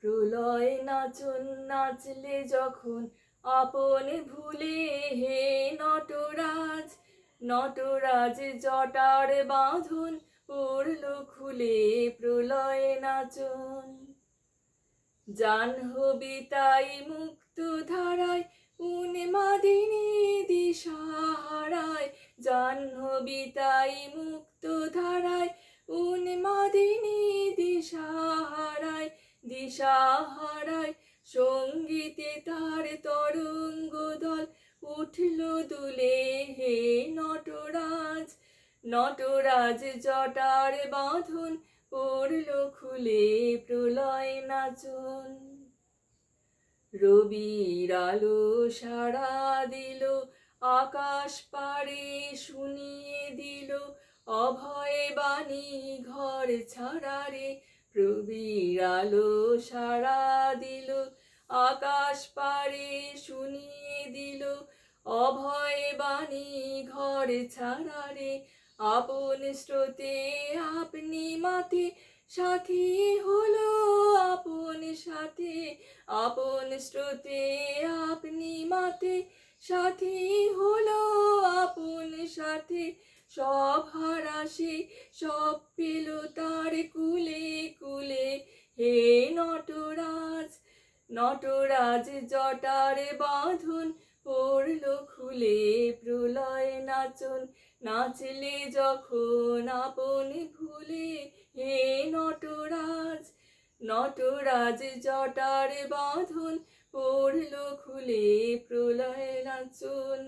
প্রলয় নাচন নাচলে যখন আপন ভুলে হে নটরাজ, নটরাজ জটার বাঁধন পড়ল খুলে প্রলয় নাচন। জাহ্নবী তাই মুক্ত ধারায় উন্মাদিনী দিশাহারায়, জাহ্নবী তাই মুক্ত ধারায় উন্মাদিনী দিশাহারায়, দিশাহারায় সঙ্গীতে তার তরঙ্গ দল উঠল দুলে হে নটরাজ, নটরাজ জটার বাঁধন পড়ল খুলে প্রলয় নাচন। রবির আলো সাড়া দিল আকাশ পাড়ে, শুনিয়ে দিল অভয় বাণী ঘর ছাড়া রে। রবির আলো সাড়া দিল আকাশ পাড়ে, শুনিয়ে দিল অভয় বাণী ঘর ছাড়া রে। আপন স্রোতে আপনি মাতে সাথী হলো আপন সাথে, আপন স্রোতে আপনি মাতে সাথী হলো আপন সাথে। সব হারাসে সব পেল তার কুলে কুলে হে নটরাজ, নটরাজ জটার বাঁধন পড়ল খুলে প্রলয় নাচন। নাচলে যখন আপন ভুলে হে নটরাজ, নটরাজ জটার বাঁধন পড়ল খুলে প্রলয় নাচন।